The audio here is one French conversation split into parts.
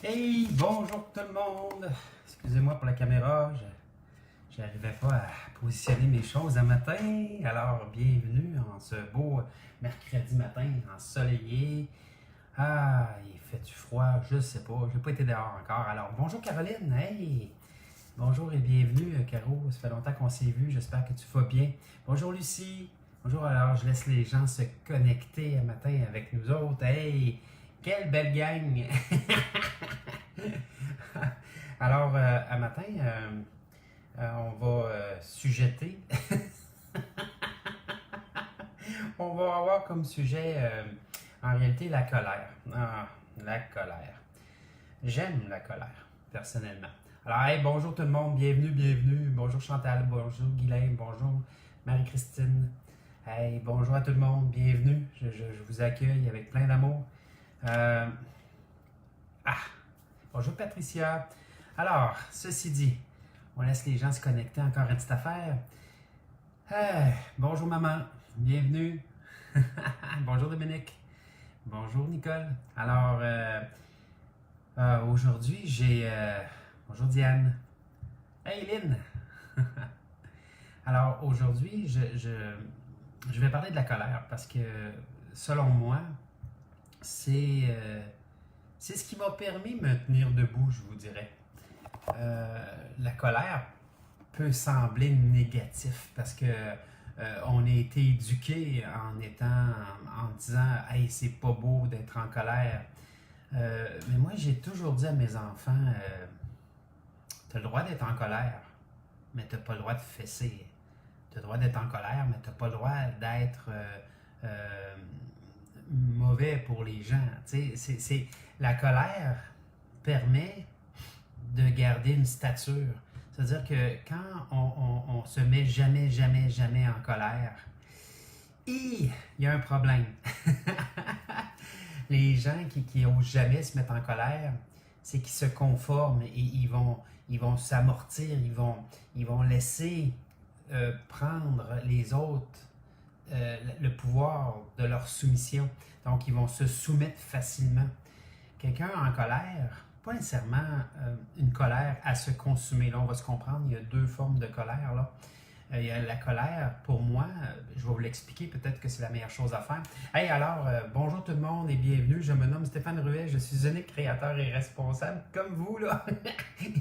Hey, bonjour tout le monde! Excusez-moi pour la caméra, je n'arrivais pas à positionner mes choses à matin. Alors, bienvenue en ce beau mercredi matin ensoleillé. Ah, il fait du froid, je sais pas, je n'ai pas été dehors encore. Alors, bonjour Caroline, hey! Bonjour et bienvenue Caro, ça fait longtemps qu'on s'est vu, j'espère que tu vas bien. Bonjour Lucie, bonjour, alors je laisse les gens se connecter un matin avec nous autres. Hey! Quelle belle gang! Alors, à matin, on va sujeter. On va avoir comme sujet, en réalité, la colère. Ah, la colère. J'aime la colère, personnellement. Alors, hey, bonjour tout le monde, bienvenue, bienvenue. Bonjour Chantal, bonjour Guylaine, bonjour Marie-Christine. Hey, bonjour à tout le monde, bienvenue. Je vous accueille avec plein d'amour. Euh, ah, bonjour Patricia. Alors, ceci dit, on laisse les gens se connecter encore une petite affaire. Bonjour maman, bienvenue. Bonjour Dominique. Bonjour Nicole. Alors, aujourd'hui, bonjour Diane. Hey Lynn. Alors, aujourd'hui, je vais parler de la colère parce que, selon moi, c'est ce qui m'a permis de me tenir debout, je vous dirais. La colère peut sembler négatif parce que on a été éduqué en disant hey, c'est pas beau d'être en colère. Mais moi j'ai toujours dit à mes enfants t'as le droit d'être en colère, mais t'as pas le droit de fesser. T'as le droit d'être en colère, mais t'as pas le droit d'être mauvais pour les gens. La colère permet de garder une stature. C'est-à-dire que quand on se met jamais, jamais, jamais en colère, il y a un problème. Les gens qui n'osent jamais se mettre en colère, c'est qu'ils se conforment et ils vont s'amortir, ils vont laisser prendre les autres le pouvoir de leur soumission. Donc, ils vont se soumettre facilement. Quelqu'un en colère, pas nécessairement une colère à se consumer. Là, on va se comprendre, il y a deux formes de colère. Là. Il y a la colère, pour moi, je vais vous l'expliquer, peut-être que c'est la meilleure chose à faire. Hey, alors, bonjour tout le monde et bienvenue. Je me nomme Stéphane Ruet, je suis unique créateur et responsable, comme vous, là,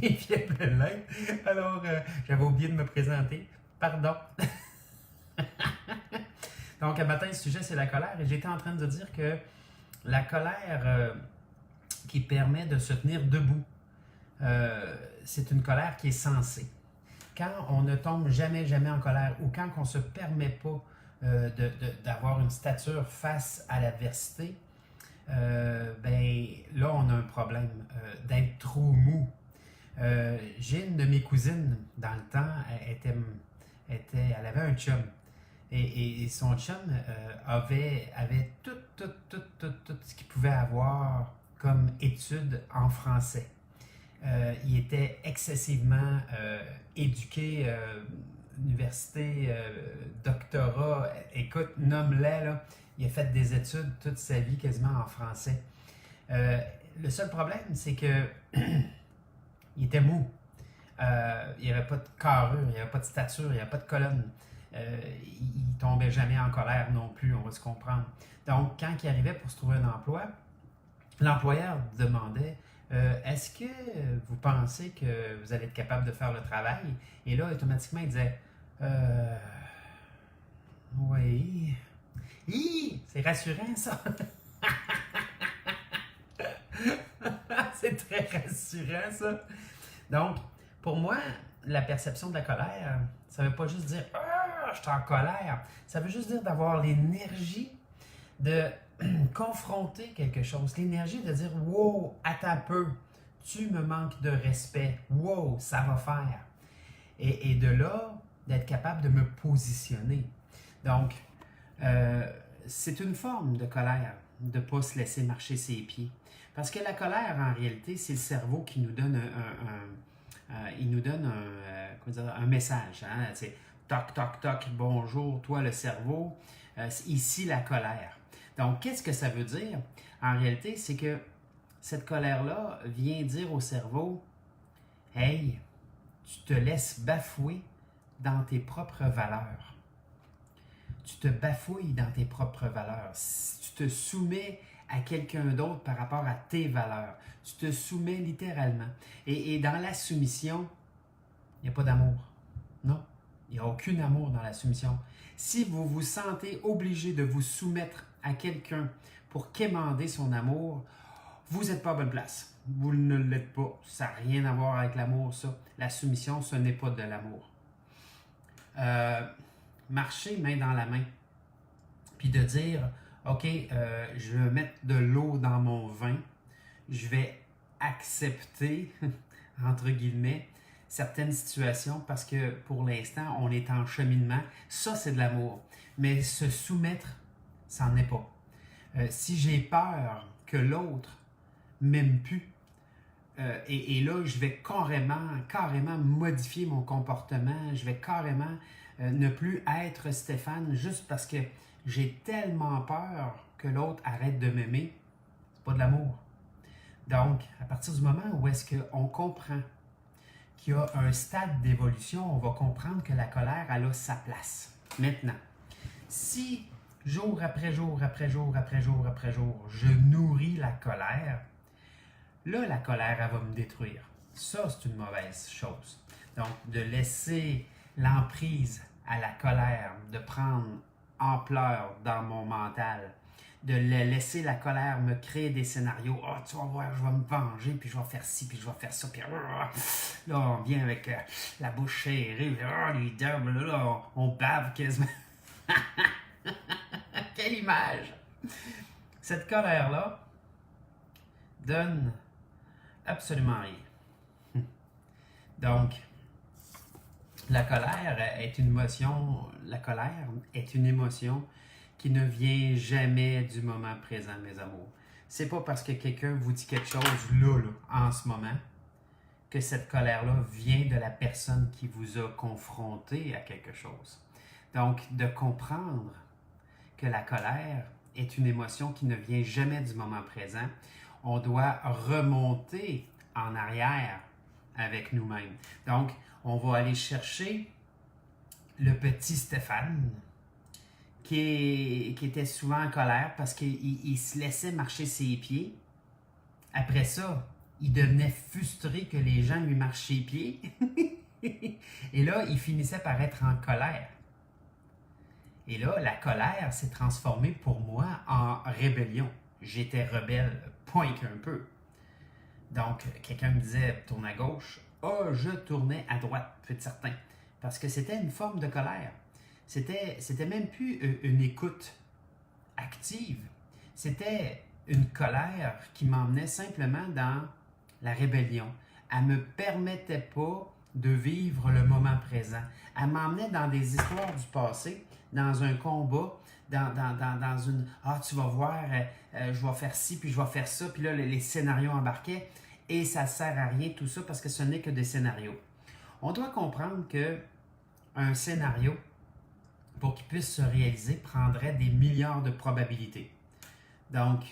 et fier de l'être. Alors, j'avais oublié de me présenter. Pardon. Donc, à matin, le sujet, c'est la colère. Et j'étais en train de dire que la colère qui permet de se tenir debout, c'est une colère qui est sensée. Quand on ne tombe jamais, jamais en colère ou quand on ne se permet pas d'avoir une stature face à l'adversité, ben là, on a un problème d'être trop mou. J'ai une de mes cousines, dans le temps, elle avait un chum. Et son chum avait tout ce qu'il pouvait avoir comme études en français. Il était excessivement éduqué, université, doctorat. Écoute, nomme-les, là. Il a fait des études toute sa vie quasiment en français. Le seul problème, c'est que il était mou. Il n'y avait pas de carrure, il n'y avait pas de stature, il n'y avait pas de colonne. Il tombait jamais en colère non plus, on va se comprendre. Donc, quand il arrivait pour se trouver un emploi, l'employeur demandait est-ce que vous pensez que vous allez être capable de faire le travail? Et là, automatiquement, il disait oui. C'est rassurant, ça. C'est très rassurant, ça. Donc, pour moi, la perception de la colère, ça ne veut pas juste dire je suis en colère. Ça veut juste dire d'avoir l'énergie de confronter quelque chose, l'énergie de dire wow, attends un peu, tu me manques de respect, wow, ça va faire. Et de là, d'être capable de me positionner. Donc, c'est une forme de colère de ne pas se laisser marcher ses pieds. Parce que la colère, en réalité, c'est le cerveau qui nous donne un message. Hein? C'est toc, toc, toc, bonjour, toi le cerveau. Ici, la colère. Donc, qu'est-ce que ça veut dire? En réalité, c'est que cette colère-là vient dire au cerveau, « Hey, tu te laisses bafouer dans tes propres valeurs. Tu te bafouilles dans tes propres valeurs. Tu te soumets à quelqu'un d'autre par rapport à tes valeurs. Tu te soumets littéralement. Et dans la soumission, il n'y a pas d'amour. Non, il n'y a aucun amour dans la soumission. Si vous vous sentez obligé de vous soumettre à quelqu'un pour quémander son amour, vous n'êtes pas à bonne place. Vous ne l'êtes pas. Ça n'a rien à voir avec l'amour, ça. La soumission, ce n'est pas de l'amour. Marcher main dans la main, puis de dire, OK, je vais mettre de l'eau dans mon vin, je vais accepter, entre guillemets, certaines situations parce que pour l'instant, on est en cheminement. Ça, c'est de l'amour. Mais se soumettre, ça n'en est pas. Si j'ai peur que l'autre m'aime plus, et là, je vais carrément modifier mon comportement, je vais carrément ne plus être Stéphane juste parce que j'ai tellement peur que l'autre arrête de m'aimer. C'est pas de l'amour. Donc, à partir du moment où est-ce qu'on comprend qu'il y a un stade d'évolution, on va comprendre que la colère, elle a sa place. Maintenant, si jour après jour, après jour, après jour, après jour, je nourris la colère, là, la colère, elle va me détruire. Ça, c'est une mauvaise chose. Donc, de laisser l'emprise à la colère, de prendre ampleur dans mon mental, de laisser la colère me créer des scénarios. « Oh, tu vas voir, je vais me venger, puis je vais faire ci, puis je vais faire ça. » Puis là, on vient avec la bouche serrée, les dents, là, on bave quasiment. Quelle image! Cette colère-là donne absolument rien. Donc, la colère est une émotion, qui ne vient jamais du moment présent, mes amours. C'est pas parce que quelqu'un vous dit quelque chose là, en ce moment, que cette colère-là vient de la personne qui vous a confronté à quelque chose. Donc, de comprendre que la colère est une émotion qui ne vient jamais du moment présent, on doit remonter en arrière avec nous-mêmes. Donc, on va aller chercher le petit Stéphane qui était souvent en colère parce qu'il se laissait marcher ses pieds. Après ça, il devenait frustré que les gens lui marchent ses pieds. Et là, il finissait par être en colère. Et là, la colère s'est transformée pour moi en rébellion. J'étais rebelle, point qu'un peu. Donc, quelqu'un me disait « tourne à gauche ». Ah, je tournais à droite, peut être certain. Parce que c'était une forme de colère. C'était même plus une écoute active. C'était une colère qui m'emmenait simplement dans la rébellion. Elle ne me permettait pas de vivre le moment présent. Elle m'emmenait dans des histoires du passé, dans un combat, dans une « Ah, tu vas voir, je vais faire ci, puis je vais faire ça », puis là, les scénarios embarquaient, et ça ne sert à rien tout ça parce que ce n'est que des scénarios. On doit comprendre qu'un scénario, pour qu'il puisse se réaliser, prendrait des milliards de probabilités. Donc,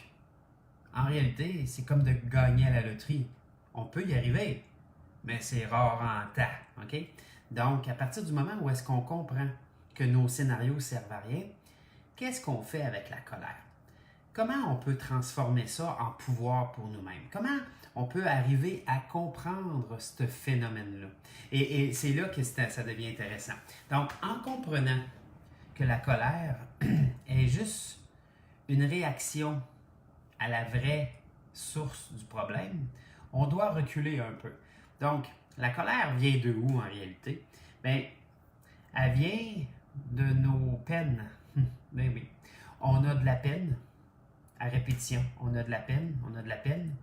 en réalité, c'est comme de gagner à la loterie. On peut y arriver, mais c'est rare en temps. OK? Donc, à partir du moment où est-ce qu'on comprend que nos scénarios ne servent à rien, qu'est-ce qu'on fait avec la colère? Comment on peut transformer ça en pouvoir pour nous-mêmes? Comment on peut arriver à comprendre ce phénomène-là? Et c'est là que ça devient intéressant. Donc, en comprenant que la colère est juste une réaction à la vraie source du problème, on doit reculer un peu. Donc, la colère vient de où en réalité? Bien, elle vient de nos peines. Ben oui. On a de la peine à répétition. On a de la peine, on a de la peine.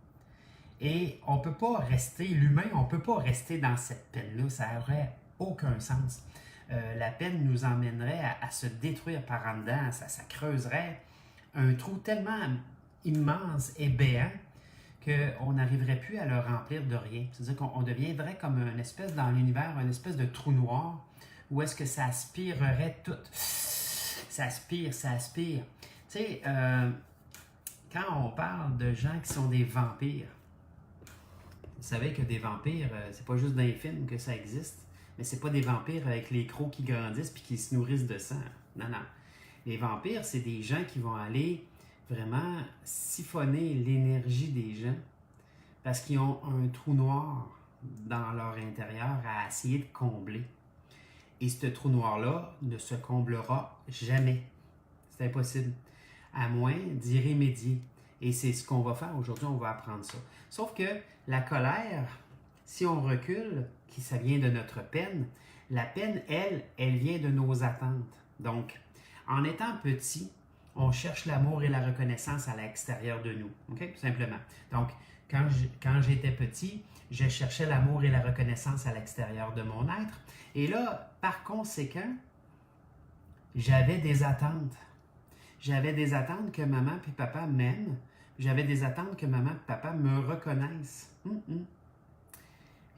Et on ne peut pas rester, l'humain, on ne peut pas rester dans cette peine-là. Ça n'aurait aucun sens. La peine nous emmènerait à se détruire par en dedans. Ça creuserait un trou tellement immense et béant qu'on n'arriverait plus à le remplir de rien. C'est-à-dire qu'on deviendrait comme une espèce dans l'univers, une espèce de trou noir où est-ce que ça aspirerait tout. Ça aspire, ça aspire. Tu sais, quand on parle de gens qui sont des vampires, vous savez que des vampires, c'est pas juste dans les films que ça existe, mais c'est pas des vampires avec les crocs qui grandissent puis qui se nourrissent de sang. Non, non. Les vampires, c'est des gens qui vont aller vraiment siphonner l'énergie des gens parce qu'ils ont un trou noir dans leur intérieur à essayer de combler. Et ce trou noir-là ne se comblera jamais. C'est impossible. À moins d'y remédier. Et c'est ce qu'on va faire aujourd'hui, on va apprendre ça. Sauf que la colère, si on recule, ça vient de notre peine, la peine, elle vient de nos attentes. Donc, en étant petit, on cherche l'amour et la reconnaissance à l'extérieur de nous. OK? Tout simplement. Donc, quand j'étais petit, je cherchais l'amour et la reconnaissance à l'extérieur de mon être. Et là, par conséquent, j'avais des attentes. J'avais des attentes que maman et papa m'aiment. J'avais des attentes que maman et papa me reconnaissent.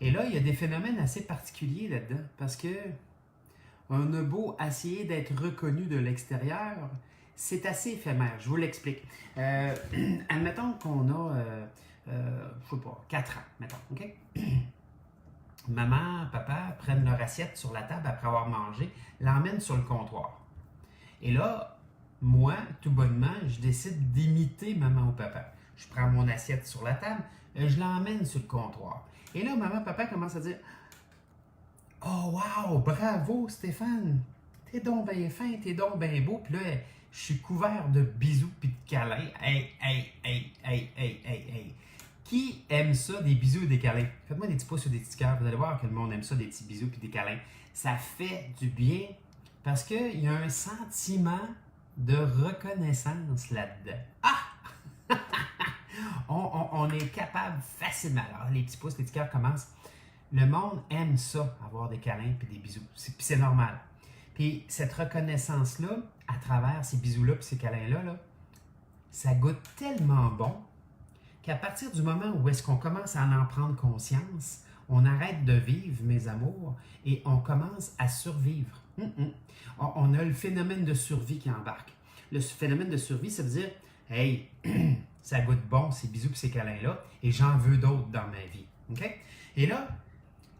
Et là, il y a des phénomènes assez particuliers là-dedans. Parce que on a beau essayer d'être reconnu de l'extérieur, c'est assez éphémère. Je vous l'explique. Admettons qu'on a, je sais pas, 4 ans, mettons, OK? Maman, papa prennent leur assiette sur la table après avoir mangé, l'emmènent sur le comptoir. Et là, moi, tout bonnement, je décide d'imiter maman ou papa. Je prends mon assiette sur la table, je l'emmène sur le comptoir. Et là, maman, papa commencent à dire « Oh wow, bravo Stéphane, t'es donc bien fin, t'es donc bien beau. » Puis là, je suis couvert de bisous puis de câlins. Hey, hey, hey, hey, hey, hey, hey. Qui aime ça, des bisous et des câlins? Faites-moi des petits pouces sur des petits cœurs. Vous allez voir que le monde aime ça, des petits bisous puis des câlins. Ça fait du bien parce qu'il y a un sentiment de reconnaissance là-dedans. Ah! on est capable facilement. Alors, les petits pouces, les petits cœurs commencent. Le monde aime ça, avoir des câlins et des bisous. Puis c'est normal. Puis cette reconnaissance-là, à travers ces bisous-là et ces câlins-là, ça goûte tellement bon qu'à partir du moment où est-ce qu'on commence à en prendre conscience, on arrête de vivre, mes amours, et on commence à survivre. On a le phénomène de survie qui embarque. Le phénomène de survie, ça veut dire « Hey, ça goûte bon ces bisous et ces câlins-là, et j'en veux d'autres dans ma vie. Okay? » Et là,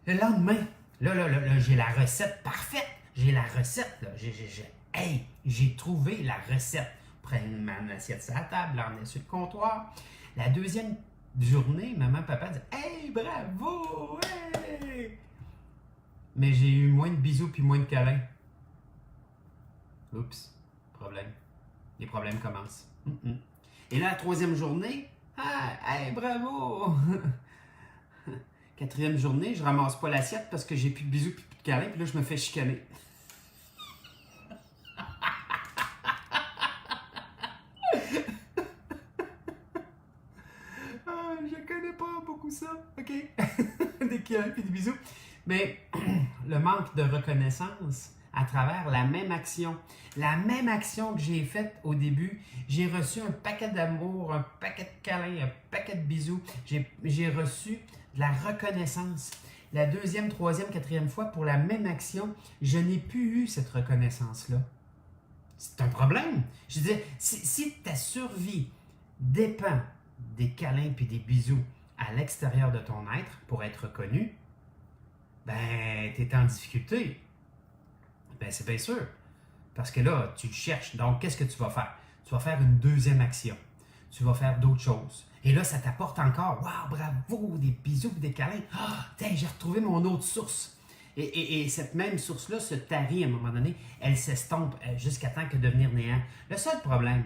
le lendemain, là, j'ai la recette parfaite. J'ai la recette, là. Hey, j'ai trouvé la recette. Prendre mon assiette sur la table, l'emmener sur le comptoir. La deuxième journée, maman, papa dit « Hey, bravo! Hey! » Mais j'ai eu moins de bisous puis moins de câlins. Oups, problème. Les problèmes commencent. Et là, la troisième journée, ah, hey, bravo! Quatrième journée, je ramasse pas l'assiette parce que j'ai plus de bisous puis plus de câlins, puis là, je me fais chicaner. Je connais pas beaucoup ça, OK? Des câlins puis des bisous. Mais le manque de reconnaissance à travers la même action que j'ai faite au début, j'ai reçu un paquet d'amour, un paquet de câlins, un paquet de bisous. J'ai reçu de la reconnaissance. La deuxième, troisième, quatrième fois, pour la même action, je n'ai plus eu cette reconnaissance-là. C'est un problème. Je veux dire, si ta survie dépend des câlins puis des bisous à l'extérieur de ton être pour être reconnu, ben, tu es en difficulté. Ben, c'est bien sûr. Parce que là, tu le cherches. Donc, qu'est-ce que tu vas faire? Tu vas faire une deuxième action. Tu vas faire d'autres choses. Et là, ça t'apporte encore, waouh, bravo, des bisous et des câlins. Ah, tiens, j'ai retrouvé mon autre source. Et cette même source-là se tarit à un moment donné. Elle s'estompe jusqu'à temps que devenir néant. Le seul problème,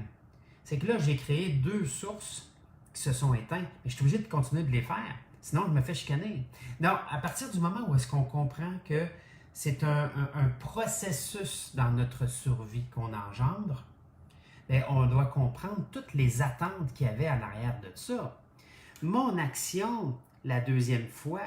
c'est que là, j'ai créé 2 sources qui se sont éteintes. Mais je suis obligé de continuer de les faire. Sinon, je me fais chicaner. Donc, à partir du moment où est-ce qu'on comprend que c'est un processus dans notre survie qu'on engendre, bien, on doit comprendre toutes les attentes qu'il y avait en arrière de ça. Mon action, la deuxième fois,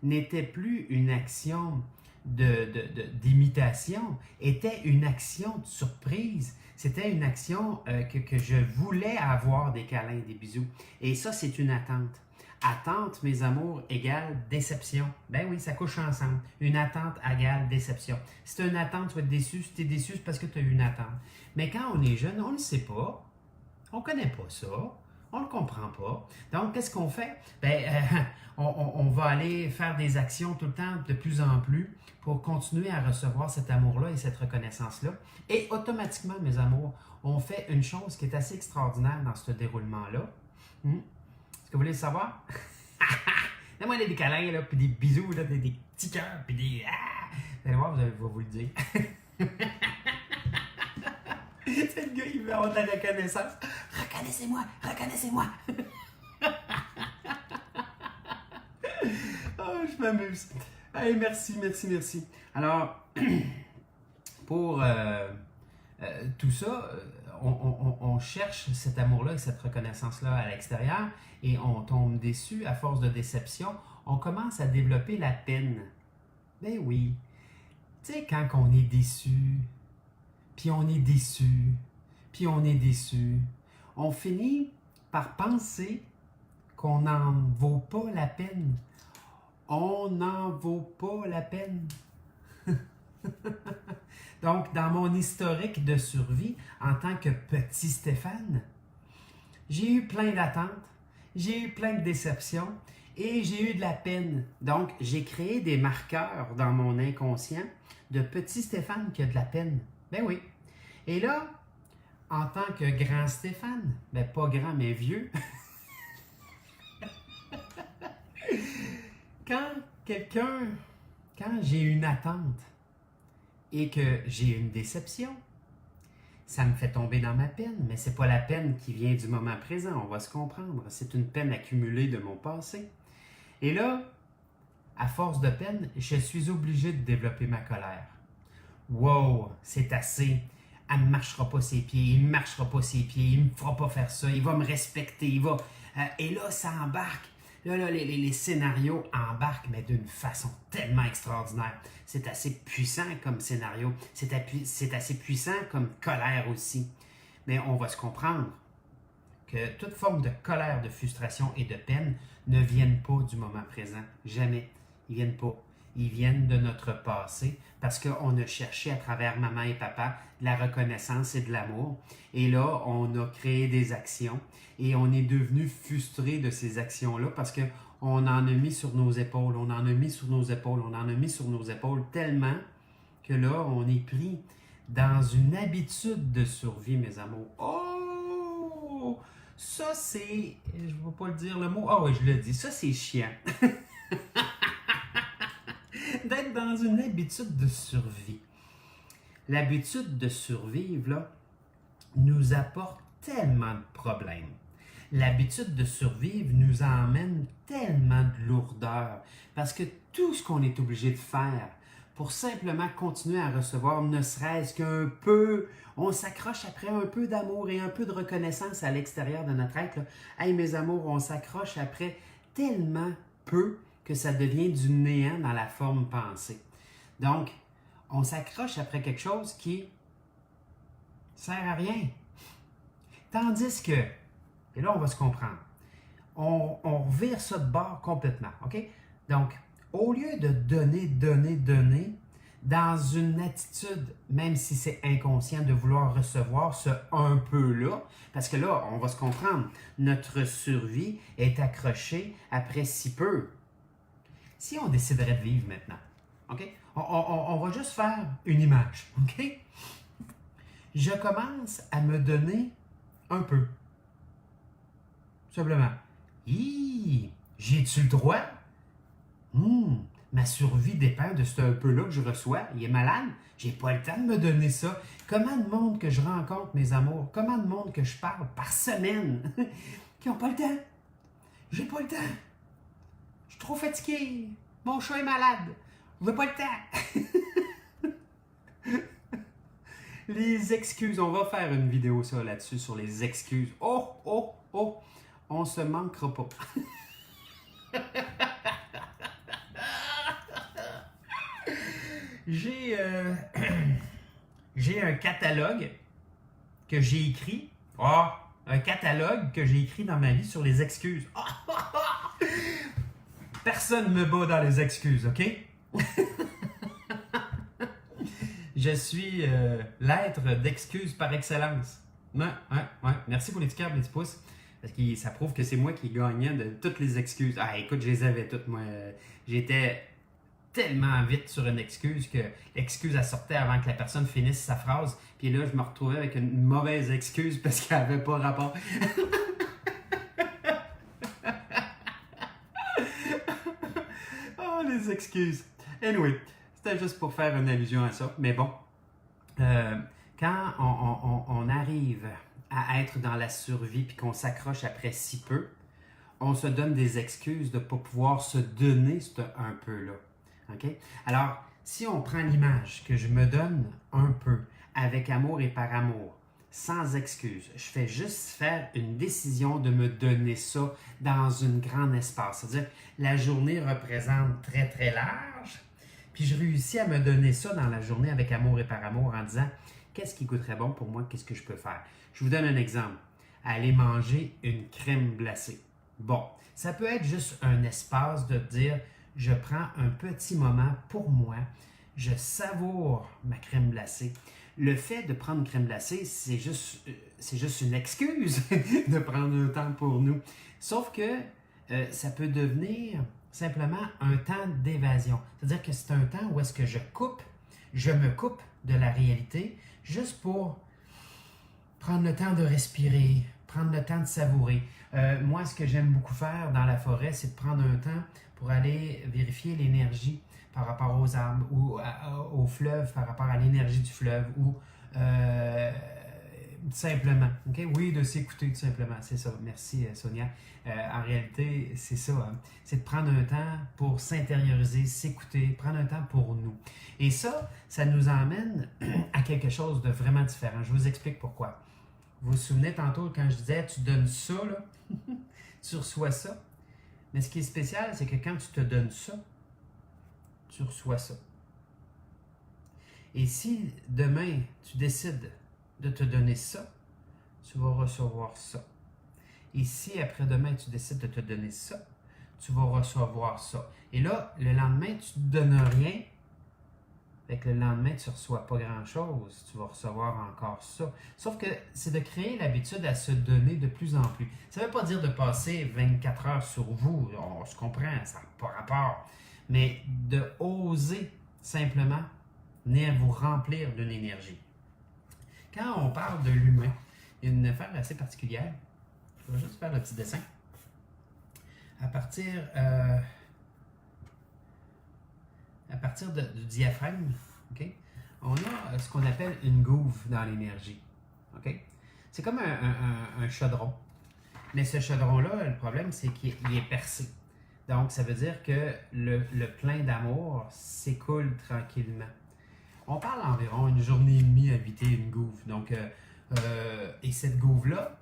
n'était plus une action d'imitation, était une action de surprise. C'était une action que je voulais avoir des câlins, des bisous. Et ça, c'est une attente. Attente, mes amours, égale déception. Ben oui, ça couche ensemble. Une attente égale déception. Si tu as une attente, tu vas être déçu. Si tu es déçu, c'est parce que tu as eu une attente. Mais quand on est jeune, on ne le sait pas. On ne connaît pas ça. On ne le comprend pas. Donc, qu'est-ce qu'on fait? Ben, on va aller faire des actions tout le temps de plus en plus pour continuer à recevoir cet amour-là et cette reconnaissance-là. Et automatiquement, mes amours, on fait une chose qui est assez extraordinaire dans ce déroulement-là. Est-ce que vous voulez le savoir? Donne-moi des câlins, là, puis des bisous, là, des petits cœurs, puis des... Ah! Vous allez voir, je vais vous le dire. C'est le gars, il veut avoir de la reconnaissance. Reconnaissez-moi, reconnaissez-moi. Oh, je m'amuse. Hey, merci, merci, merci. Alors, pour tout ça, on cherche cet amour-là et cette reconnaissance-là à l'extérieur et on tombe déçu à force de déception. On commence à développer la peine. Ben oui. Tu sais, quand on est déçu, puis on est déçu, puis on est déçu, on finit par penser qu'on n'en vaut pas la peine. On n'en vaut pas la peine. Donc, dans mon historique de survie, en tant que petit Stéphane, j'ai eu plein d'attentes, j'ai eu plein de déceptions et j'ai eu de la peine. Donc, j'ai créé des marqueurs dans mon inconscient de petit Stéphane qui a de la peine. Ben oui. Et là, en tant que grand Stéphane, ben pas grand mais vieux, quand j'ai une attente et que j'ai une déception, ça me fait tomber dans ma peine, mais c'est pas la peine qui vient du moment présent, on va se comprendre. C'est une peine accumulée de mon passé. Et là, à force de peine, je suis obligé de développer ma colère. Wow, c'est assez. Elle ne marchera pas ses pieds, il ne marchera pas ses pieds, il ne me fera pas faire ça, il va me respecter, il va... et là, ça embarque. Là, les scénarios embarquent, mais d'une façon tellement extraordinaire. C'est assez puissant comme scénario. C'est assez puissant comme colère aussi. Mais on va se comprendre que toute forme de colère, de frustration et de peine ne viennent pas du moment présent. Jamais. Ils viennent pas. Ils viennent de notre passé parce qu'on a cherché à travers maman et papa de la reconnaissance et de l'amour. Et là, on a créé des actions et on est devenu frustré de ces actions-là parce qu'on en a mis sur nos épaules, on en a mis sur nos épaules, on en a mis sur nos épaules tellement que là, on est pris dans une habitude de survie, mes amours. Oh! Ça, c'est... Je ne vais pas le dire le mot. Ah oui, je le dis. Ça, c'est chiant. D'être dans une habitude de survie. L'habitude de survivre, là, nous apporte tellement de problèmes. L'habitude de survivre nous emmène tellement de lourdeur parce que tout ce qu'on est obligé de faire pour simplement continuer à recevoir ne serait-ce qu'un peu, on s'accroche après un peu d'amour et un peu de reconnaissance à l'extérieur de notre être. Là. Hey mes amours, on s'accroche après tellement peu que ça devient du néant dans la forme pensée. Donc, on s'accroche après quelque chose qui sert à rien. Tandis que, et là on va se comprendre, on revire ça de bord complètement, OK? Donc, au lieu de donner, dans une attitude, même si c'est inconscient, de vouloir recevoir ce un peu-là, parce que là, on va se comprendre, notre survie est accrochée après si peu. Si on déciderait de vivre maintenant, OK? On va juste faire une image, OK? Je commence à me donner un peu. Simplement. J'ai-tu le droit? Ma survie dépend de ce un peu-là que je reçois. Il est malade. J'ai pas le temps de me donner ça. Comment de monde que je rencontre, mes amours? Comment de monde que je parle par semaine qui n'ont pas le temps? J'ai pas le temps. Je suis trop fatigué. Mon chat est malade. Je veux pas le temps. Les excuses. On va faire une vidéo ça là-dessus sur les excuses. Oh! On se manquera pas. J'ai un catalogue que j'ai écrit. Un catalogue que j'ai écrit dans ma vie sur les excuses. Personne ne me bat dans les excuses, OK? Je suis l'être d'excuses par excellence. Ouais. Merci pour les petits cœurs, les petits pouces. Parce que ça prouve que c'est moi qui gagnais de toutes les excuses. Ah, écoute, je les avais toutes, moi. J'étais tellement vite sur une excuse que l'excuse, elle sortait avant que la personne finisse sa phrase. Puis là, je me retrouvais avec une mauvaise excuse parce qu'elle n'avait pas rapport. Oh, les excuses. Anyway, c'était juste pour faire une allusion à ça. Mais bon, quand on arrive à être dans la survie puis qu'on s'accroche après si peu, on se donne des excuses de ne pas pouvoir se donner ce un peu-là. Okay? Alors, si on prend l'image que je me donne un peu avec amour et par amour, sans excuse, je fais juste faire une décision de me donner ça dans un grand espace. C'est-à-dire, la journée représente très, très large, puis je réussis à me donner ça dans la journée avec amour et par amour en disant, qu'est-ce qui goûterait bon pour moi, qu'est-ce que je peux faire? Je vous donne un exemple. Aller manger une crème glacée. Bon, ça peut être juste un espace de dire, je prends un petit moment pour moi, je savoure ma crème glacée. Le fait de prendre une crème glacée, c'est juste une excuse de prendre un temps pour nous. Sauf que ça peut devenir simplement un temps d'évasion. C'est-à-dire que c'est un temps où est-ce que je me coupe de la réalité juste pour prendre le temps de respirer, prendre le temps de savourer. Moi, ce que j'aime beaucoup faire dans la forêt, c'est de prendre un temps pour aller vérifier l'énergie par rapport aux arbres ou au fleuve, par rapport à l'énergie du fleuve ou simplement. Okay? Oui, de s'écouter tout simplement, c'est ça. Merci Sonia. En réalité, c'est ça. Hein? C'est de prendre un temps pour s'intérioriser, s'écouter, prendre un temps pour nous. Et ça nous emmène à quelque chose de vraiment différent. Je vous explique pourquoi. Vous vous souvenez tantôt quand je disais, tu donnes ça, là, tu reçois ça. Mais ce qui est spécial, c'est que quand tu te donnes ça, tu reçois ça. Et si demain, tu décides de te donner ça, tu vas recevoir ça. Et si après-demain, tu décides de te donner ça, tu vas recevoir ça. Et là, le lendemain, tu ne te donnes rien. Fait que le lendemain, tu ne reçois pas grand-chose, tu vas recevoir encore ça. Sauf que c'est de créer l'habitude à se donner de plus en plus. Ça ne veut pas dire de passer 24 heures sur vous, on se comprend, ça n'a pas rapport. Mais de oser simplement venir vous remplir d'une énergie. Quand on parle de l'humain, il y a une affaire assez particulière. Je vais juste faire le petit dessin. À partir du diaphragme, okay, on a ce qu'on appelle une gouve dans l'énergie. Okay? C'est comme un chaudron. Mais ce chaudron-là, le problème, c'est qu'il est percé. Donc, ça veut dire que le plein d'amour s'écoule tranquillement. On parle environ une journée et demie à vider une gouve. Donc, et cette gouve-là,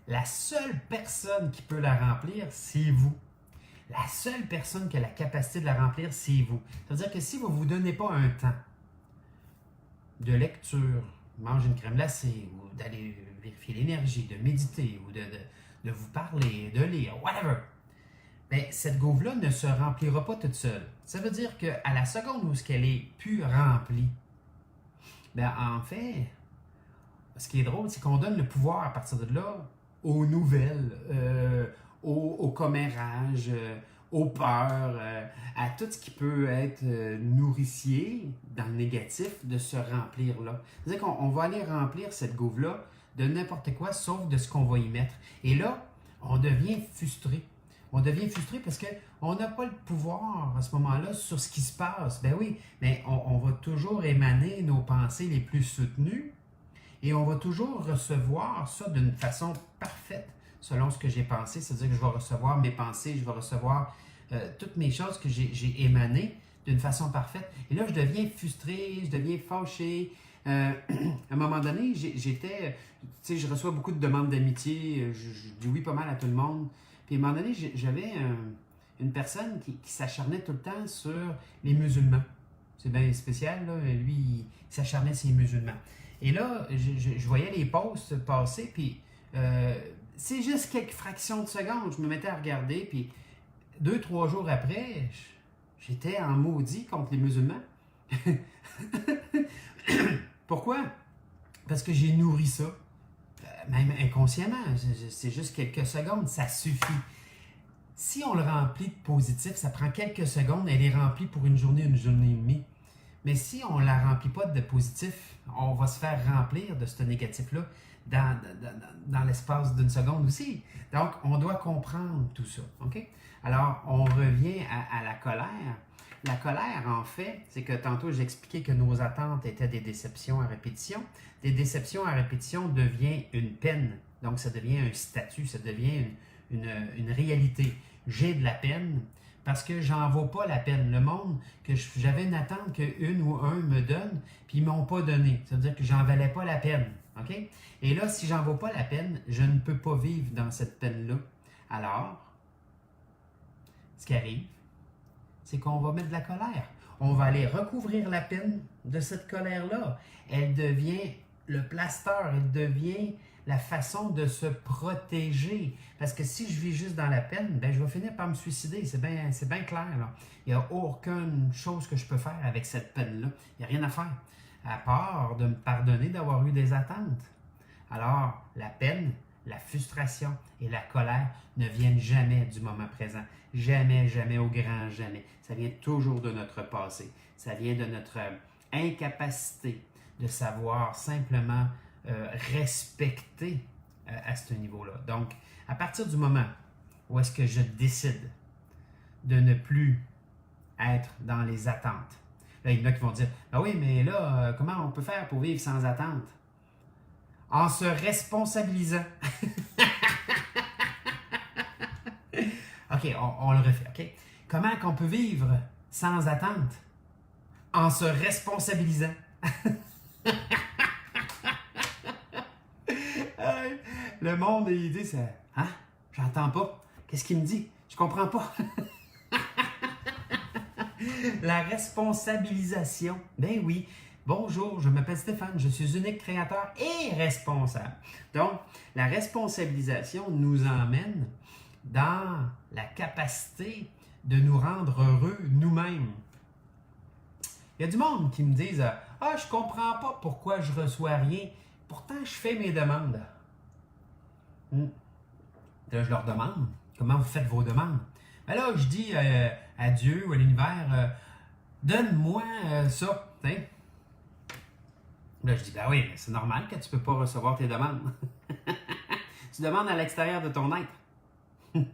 la seule personne qui peut la remplir, c'est vous. La seule personne qui a la capacité de la remplir, c'est vous. C'est-à-dire que si vous ne vous donnez pas un temps de lecture, manger une crème glacée, ou d'aller vérifier l'énergie, de méditer, ou de vous parler, de lire, whatever, bien, cette gouve-là ne se remplira pas toute seule. Ça veut dire qu'à la seconde où elle est plus remplie, bien, en fait, ce qui est drôle, c'est qu'on donne le pouvoir à partir de là aux nouvelles, au commérage, aux peurs, à tout ce qui peut être nourricier dans le négatif de se remplir là. C'est-à-dire qu'on va aller remplir cette gouve-là de n'importe quoi sauf de ce qu'on va y mettre. Et là, on devient frustré. On devient frustré parce qu'on n'a pas le pouvoir à ce moment-là sur ce qui se passe. Ben oui, mais on va toujours émaner nos pensées les plus soutenues et on va toujours recevoir ça d'une façon parfaite selon ce que j'ai pensé. C'est-à-dire que je vais recevoir mes pensées, je vais recevoir toutes mes choses que j'ai émanées d'une façon parfaite. Et là, je deviens frustré, je deviens fâché. À un moment donné, j'étais, tu sais, je reçois beaucoup de demandes d'amitié, je dis oui pas mal à tout le monde. Puis à un moment donné, j'avais une personne qui s'acharnait tout le temps sur les musulmans. C'est bien spécial, là. Lui, il s'acharnait sur les musulmans. Et là, je voyais les posts passer, puis c'est juste quelques fractions de secondes. Je me mettais à regarder, puis 2-3 jours après, j'étais en maudit contre les musulmans. Pourquoi? Parce que j'ai nourri ça. même inconsciemment, c'est juste quelques secondes, ça suffit. Si on le remplit de positif, ça prend quelques secondes, elle est remplie pour une journée et demie. Mais si on ne la remplit pas de positif, on va se faire remplir de ce négatif-là dans l'espace d'une seconde aussi. Donc, on doit comprendre tout ça. OK? Alors, on revient à la colère. La colère, en fait, c'est que tantôt j'expliquais que nos attentes étaient des déceptions à répétition. Des déceptions à répétition devient une peine. Donc, ça devient un statut, ça devient une réalité. J'ai de la peine parce que j'en vaux pas la peine. Le monde, que j'avais une attente qu'une ou un me donne, puis ils m'ont pas donné. C'est-à-dire que j'en valais pas la peine. OK? Et là, si j'en vaux pas la peine, je ne peux pas vivre dans cette peine-là. Alors, ce qui arrive, c'est qu'on va mettre de la colère. On va aller recouvrir la peine de cette colère-là. Elle devient le plaster, elle devient la façon de se protéger. Parce que si je vis juste dans la peine, ben, je vais finir par me suicider. C'est bien clair, là. Il n'y a aucune chose que je peux faire avec cette peine-là. Il n'y a rien à faire, à part de me pardonner d'avoir eu des attentes. Alors, la peine, la frustration et la colère ne viennent jamais du moment présent. Jamais, jamais, au grand jamais. Ça vient toujours de notre passé. Ça vient de notre incapacité de savoir simplement respecter à ce niveau-là. Donc, à partir du moment où est-ce que je décide de ne plus être dans les attentes, là, il y en a qui vont dire, ah oui, mais là, comment on peut faire pour vivre sans attente? En se responsabilisant. OK, on le refait, OK? Comment qu'on peut vivre sans attente? En se responsabilisant. Le monde, il dit ça. Hein? J'entends pas. Qu'est-ce qu'il me dit? Je comprends pas. La responsabilisation. Ben oui. Bonjour, je m'appelle Stéphane, je suis unique créateur et responsable. Donc, la responsabilisation nous emmène dans la capacité de nous rendre heureux nous-mêmes. Il y a du monde qui me disent « Ah, je comprends pas pourquoi je reçois rien, pourtant je fais mes demandes. » Là, je leur demande « Comment vous faites vos demandes? » Ben là, je dis à Dieu ou à l'univers « Donne-moi ça. » Là, je dis, ben oui, c'est normal que tu ne peux pas recevoir tes demandes. Tu demandes à l'extérieur de ton être.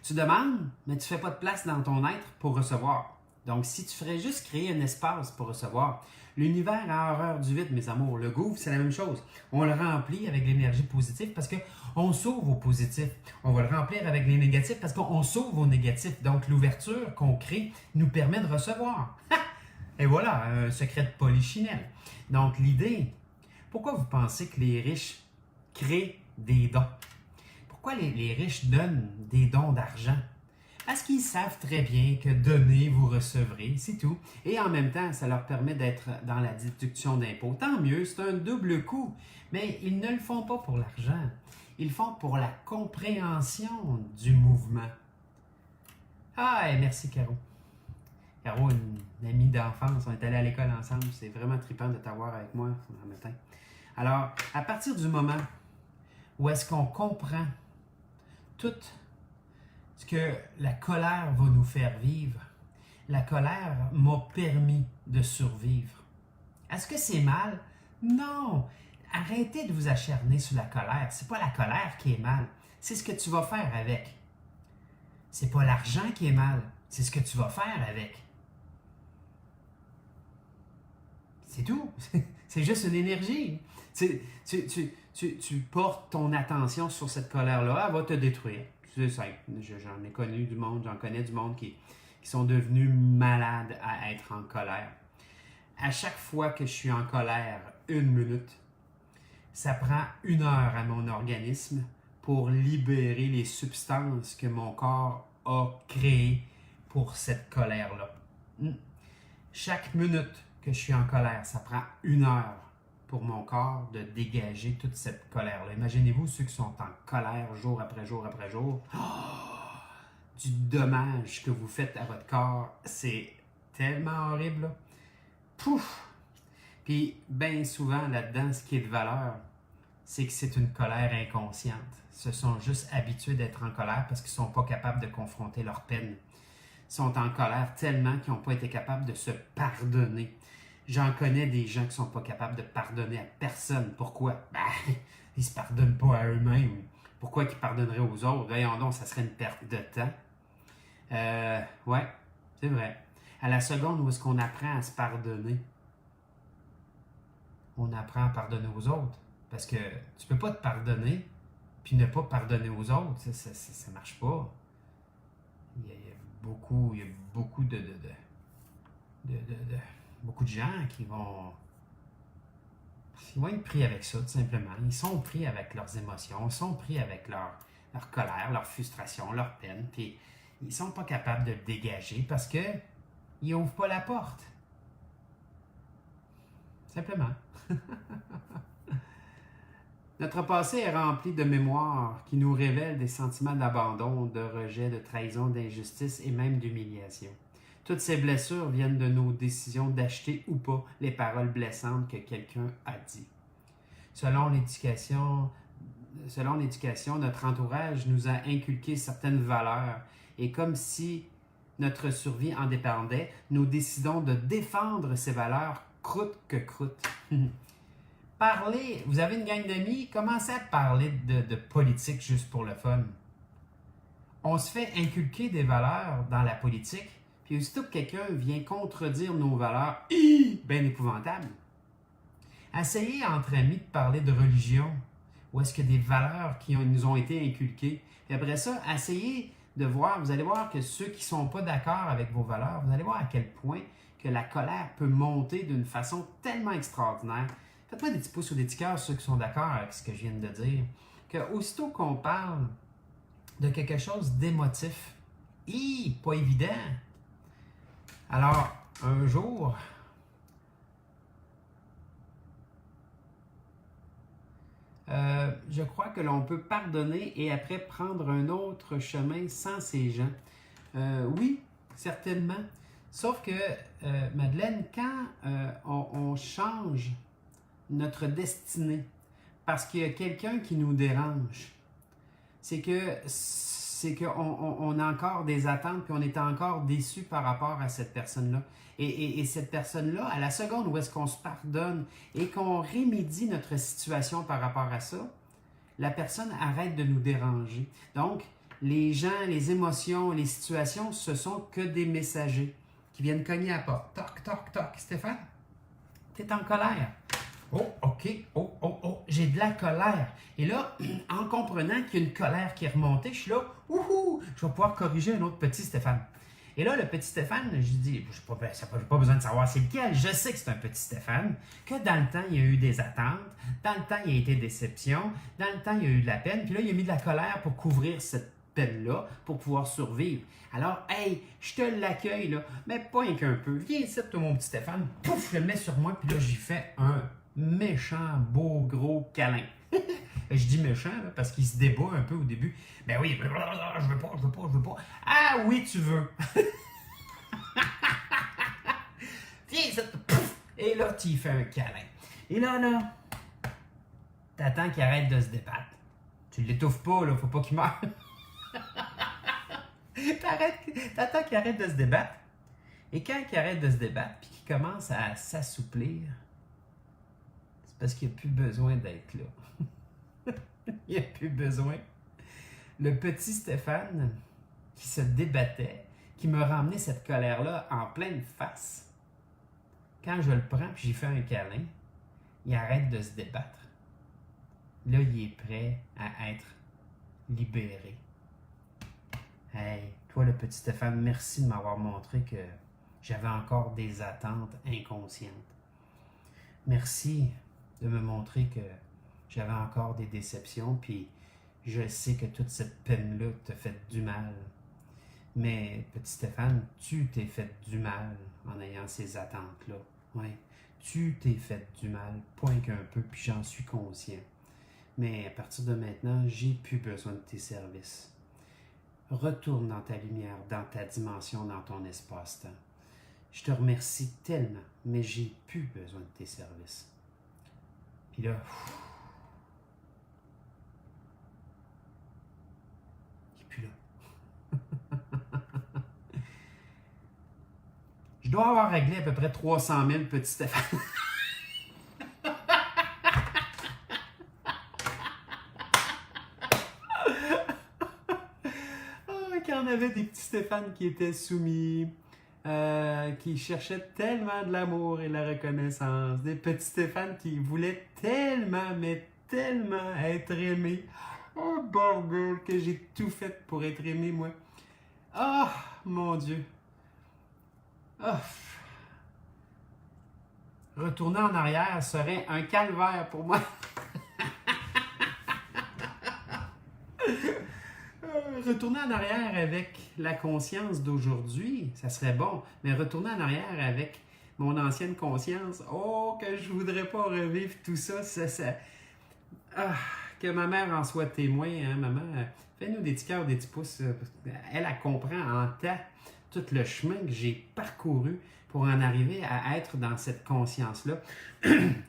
Tu demandes, mais tu ne fais pas de place dans ton être pour recevoir. Donc, si tu ferais juste créer un espace pour recevoir, l'univers a horreur du vide, mes amours. Le gouffre, c'est la même chose. On le remplit avec l'énergie positive parce qu'on s'ouvre au positif. On va le remplir avec les négatifs parce qu'on s'ouvre au négatif. Donc, l'ouverture qu'on crée nous permet de recevoir. Et voilà, un secret de polichinelle. Donc, l'idée, pourquoi vous pensez que les riches créent des dons? Pourquoi les riches donnent des dons d'argent? Parce qu'ils savent très bien que donner, vous recevrez, c'est tout. Et en même temps, ça leur permet d'être dans la déduction d'impôts. Tant mieux, c'est un double coup. Mais ils ne le font pas pour l'argent. Ils le font pour la compréhension du mouvement. Ah, et merci Caro. Caro, une amie d'enfance, on est allés à l'école ensemble. C'est vraiment trippant de t'avoir avec moi ce matin. Alors, à partir du moment où est-ce qu'on comprend tout ce que la colère va nous faire vivre, la colère m'a permis de survivre. Est-ce que c'est mal? Non! Arrêtez de vous acharner sur la colère. C'est pas la colère qui est mal. C'est ce que tu vas faire avec. C'est pas l'argent qui est mal. C'est ce que tu vas faire avec. C'est tout. C'est juste une énergie. Tu portes ton attention sur cette colère-là, elle va te détruire. C'est simple. J'en ai connu du monde, j'en connais du monde qui sont devenus malades à être en colère. À chaque fois que je suis en colère, 1 minute, ça prend 1 heure à mon organisme pour libérer les substances que mon corps a créées pour cette colère-là. Chaque minute que je suis en colère, ça prend 1 heure pour mon corps de dégager toute cette colère-là. Imaginez-vous ceux qui sont en colère jour après jour après jour. Du dommage que vous faites à votre corps, c'est tellement horrible, là. Pouf! Puis, bien souvent, là-dedans, ce qui est de valeur, c'est que c'est une colère inconsciente. Ils se sont juste habitués d'être en colère parce qu'ils ne sont pas capables de confronter leur peine. Ils sont en colère tellement qu'ils n'ont pas été capables de se pardonner. J'en connais des gens qui ne sont pas capables de pardonner à personne. Pourquoi? Ben, ils ne se pardonnent pas à eux-mêmes. Pourquoi qu'ils pardonneraient aux autres? Voyons donc, ça serait une perte de temps. Ouais, c'est vrai. À la seconde où est-ce qu'on apprend à se pardonner, on apprend à pardonner aux autres. Parce que tu peux pas te pardonner puis ne pas pardonner aux autres. Ça marche pas. Il y a beaucoup beaucoup de gens qui vont être pris avec ça, tout simplement. Ils sont pris avec leurs émotions, ils sont pris avec leur colère, leur frustration, leur peine, puis ils sont pas capables de le dégager parce que ils n'ouvrent pas la porte. Simplement. Notre passé est rempli de mémoires qui nous révèlent des sentiments d'abandon, de rejet, de trahison, d'injustice et même d'humiliation. Toutes ces blessures viennent de nos décisions d'acheter ou pas les paroles blessantes que quelqu'un a dit. Selon l'éducation, notre entourage nous a inculqué certaines valeurs et comme si notre survie en dépendait, nous décidons de défendre ces valeurs coûte que coûte. Parlez, vous avez une gang d'amis, commencez à parler de politique juste pour le fun. On se fait inculquer des valeurs dans la politique, puis aussitôt que quelqu'un vient contredire nos valeurs, bien épouvantable. Essayez entre amis de parler de religion, ou est-ce que des valeurs qui nous ont été inculquées. Et après ça, essayez de voir, vous allez voir que ceux qui ne sont pas d'accord avec vos valeurs, vous allez voir à quel point que la colère peut monter d'une façon tellement extraordinaire. Faites-moi des petits pouces ou des petits cœurs, ceux qui sont d'accord avec ce que je viens de dire, que aussitôt qu'on parle de quelque chose d'émotif, pas évident. Alors, un jour, je crois que l'on peut pardonner et après prendre un autre chemin sans ces gens. Oui, certainement. Sauf que, Madeleine, quand on change notre destinée parce qu'il y a quelqu'un qui nous dérange, c'est qu'on a encore des attentes puis on est encore déçu par rapport à cette personne-là. Et cette personne-là, à la seconde où est-ce qu'on se pardonne et qu'on remédie notre situation par rapport à ça, la personne arrête de nous déranger. Donc, les gens, les émotions, les situations, ce sont que des messagers qui viennent cogner à la porte. Toc, toc, toc. Stéphane, t'es en colère. Oh, OK. Oh, j'ai de la colère. Et là, en comprenant qu'il y a une colère qui est remontée, je suis là, je vais pouvoir corriger un autre petit Stéphane. Et là, le petit Stéphane, je dis, je n'ai pas besoin de savoir c'est lequel, je sais que c'est un petit Stéphane, que dans le temps, il y a eu des attentes, dans le temps, il y a été déception, dans le temps, il y a eu de la peine, puis là, il a mis de la colère pour couvrir cette peine-là, pour pouvoir survivre. Alors, hey, je te l'accueille, là, mais pas qu'un peu. Viens ici, toi, mon petit Stéphane, pouf, je le mets sur moi, puis là, j'y fais un méchant, beau, gros câlin. Je dis méchant là, parce qu'il se débat un peu au début. Ben oui, je veux pas. Ah oui, tu veux. Viens, et là, tu y fais un câlin. Et là, t'attends qu'il arrête de se débattre. Tu l'étouffes pas, là, faut pas qu'il meure. T'attends qu'il arrête de se débattre. Et quand il arrête de se débattre, puis qu'il commence à s'assouplir, c'est parce qu'il n'y a plus besoin d'être là. Il n'y a plus besoin. Le petit Stéphane qui se débattait, qui me ramenait cette colère-là en pleine face, quand je le prends et j'y fais un câlin, il arrête de se débattre. Là, il est prêt à être libéré. Hey, toi le petit Stéphane, merci de m'avoir montré que j'avais encore des attentes inconscientes. Merci de me montrer que j'avais encore des déceptions, puis je sais que toute cette peine-là t'a fait du mal. Mais, petit Stéphane, tu t'es fait du mal en ayant ces attentes-là. Oui, tu t'es fait du mal, point qu'un peu, puis j'en suis conscient. Mais à partir de maintenant, j'ai plus besoin de tes services. Retourne dans ta lumière, dans ta dimension, dans ton espace-temps. Je te remercie tellement, mais j'ai plus besoin de tes services. Puis là, dois avoir réglé à peu près 300 000 petits Stéphane. Quand on avait des petits Stéphane qui étaient soumis, qui cherchaient tellement de l'amour et de la reconnaissance, des petits Stéphane qui voulaient tellement, mais tellement être aimés. Oh bordel, que j'ai tout fait pour être aimé, moi. Ah, mon Dieu. Ah. Retourner en arrière serait un calvaire pour moi. Retourner en arrière avec la conscience d'aujourd'hui, ça serait bon. Mais retourner en arrière avec mon ancienne conscience, oh, que je voudrais pas revivre tout ça. Ah, que ma mère en soit témoin, hein, maman. Fais-nous des petits cœurs, des petits pouces. Elle comprend en temps tout le chemin que j'ai parcouru pour en arriver à être dans cette conscience-là.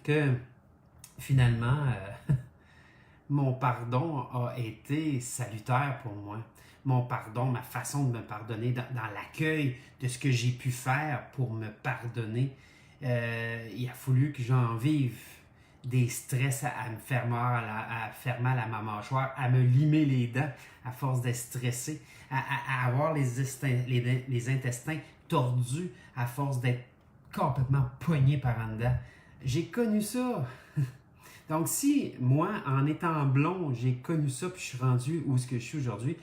Que finalement, mon pardon a été salutaire pour moi. Mon pardon, ma façon de me pardonner dans l'accueil de ce que j'ai pu faire pour me pardonner. Il a fallu que j'en vive des stress à me faire mal, à faire mal à ma mâchoire, à me limer les dents à force d'être stressé, à avoir les intestins tordus à force d'être complètement poigné par en dedans. J'ai connu ça. Donc, si moi, en étant blond, j'ai connu ça puis je suis rendu où est-ce que je suis aujourd'hui,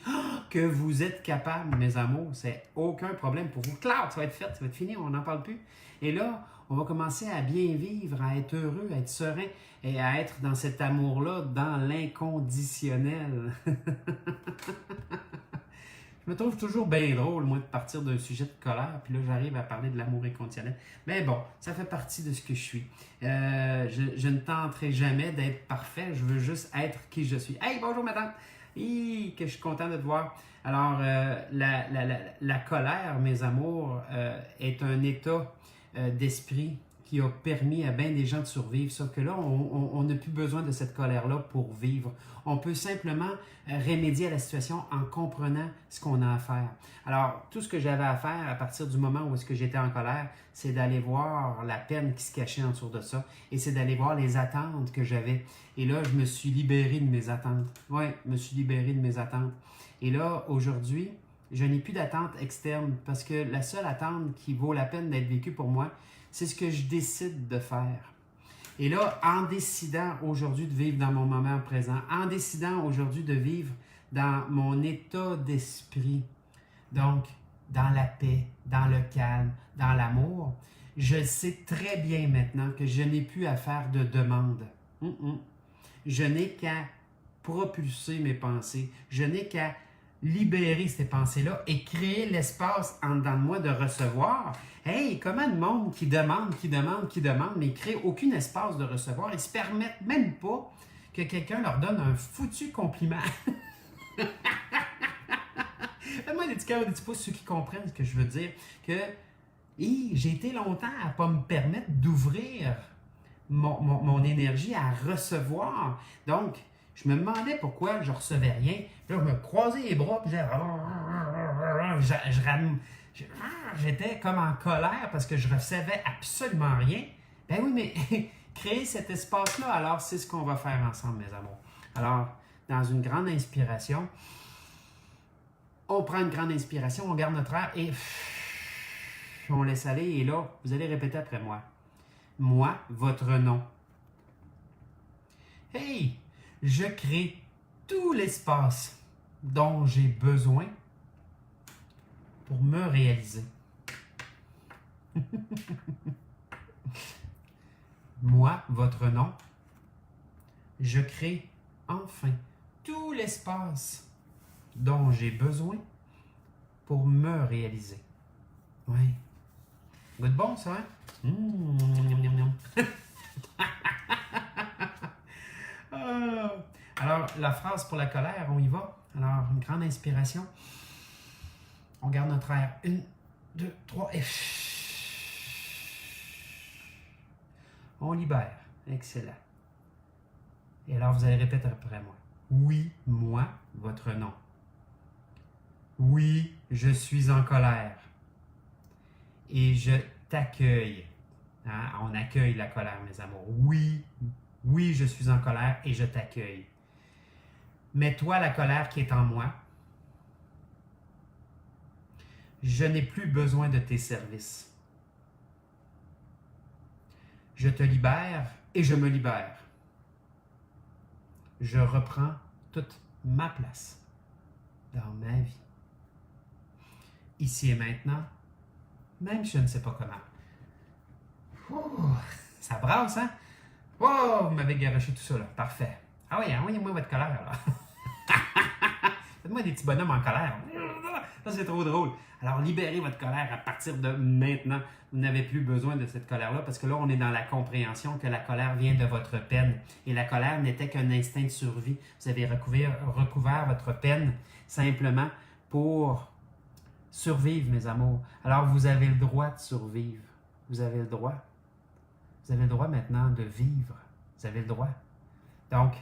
que vous êtes capable, mes amours, c'est aucun problème pour vous. Claire, ça va être fait, ça va être fini, on n'en parle plus. Et là, on va commencer à bien vivre, à être heureux, à être serein et à être dans cet amour-là, dans l'inconditionnel. Je me trouve toujours bien drôle, moi, de partir d'un sujet de colère, puis là, j'arrive à parler de l'amour inconditionnel. Mais bon, ça fait partie de ce que je suis. Je ne tenterai jamais d'être parfait, je veux juste être qui je suis. Hey, bonjour, madame! Que je suis content de te voir. Alors, la colère, mes amours, est un état d'esprit qui a permis à bien des gens de survivre. Sauf que là, on n'a plus besoin de cette colère-là pour vivre. On peut simplement remédier à la situation en comprenant ce qu'on a à faire. Alors, tout ce que j'avais à faire à partir du moment où est-ce que j'étais en colère, c'est d'aller voir la peine qui se cachait autour de ça et c'est d'aller voir les attentes que j'avais. Et là, je me suis libéré de mes attentes. Oui, je me suis libéré de mes attentes. Et là, aujourd'hui, je n'ai plus d'attente externe parce que la seule attente qui vaut la peine d'être vécue pour moi, c'est ce que je décide de faire. Et là, en décidant aujourd'hui de vivre dans mon moment présent, en décidant aujourd'hui de vivre dans mon état d'esprit, donc dans la paix, dans le calme, dans l'amour, je sais très bien maintenant que je n'ai plus à faire de demande. Je n'ai qu'à propulser mes pensées. Je n'ai qu'à libérer ces pensées-là et créer l'espace en dedans de moi de recevoir. Hey, comment le monde qui demande, mais ne crée aucun espace de recevoir, ils ne se permettent même pas que quelqu'un leur donne un foutu compliment. Faites-moi des petits cœurs, des petits pouces, ceux qui comprennent ce que je veux dire, que j'ai été longtemps à ne pas me permettre d'ouvrir mon énergie à recevoir. Donc, je me demandais pourquoi je ne recevais rien. Puis là, je me croisais les bras, puis j'étais comme en colère parce que je ne recevais absolument rien. Ben oui, mais créer cet espace-là, alors c'est ce qu'on va faire ensemble, mes amours. Alors, dans une grande inspiration, on prend une grande inspiration, on garde notre air et on laisse aller. Et là, vous allez répéter après moi. Moi, votre nom. Hey! Je crée tout l'espace dont j'ai besoin pour me réaliser. Moi, votre nom, je crée enfin tout l'espace dont j'ai besoin pour me réaliser. Oui. Goûte bon, ça, hein? Alors, la phrase pour la colère, on y va. Alors, une grande inspiration. On garde notre air. 1, 2, 3 et on libère. Excellent. Et alors, vous allez répéter après moi. Oui, moi, votre nom. Oui, je suis en colère. et je t'accueille. Hein? On accueille la colère, mes amours. Oui, oui, je suis en colère et je t'accueille. Mais toi, la colère qui est en moi, je n'ai plus besoin de tes services. Je te libère et je me libère. Je reprends toute ma place dans ma vie. Ici et maintenant, même si je ne sais pas comment. Ouh, ça brasse, hein? Oh, vous m'avez garoché tout ça, là. Parfait. Ah oui, envoyez-moi votre colère, là. Faites-moi des petits bonhommes en colère. Ça, c'est trop drôle. Alors, libérez votre colère à partir de maintenant. Vous n'avez plus besoin de cette colère-là parce que là, on est dans la compréhension que la colère vient de votre peine. Et la colère n'était qu'un instinct de survie. Vous avez recouvert votre peine simplement pour survivre, mes amours. Alors, vous avez le droit de survivre. Vous avez le droit. Vous avez le droit maintenant de vivre. Vous avez le droit. Donc,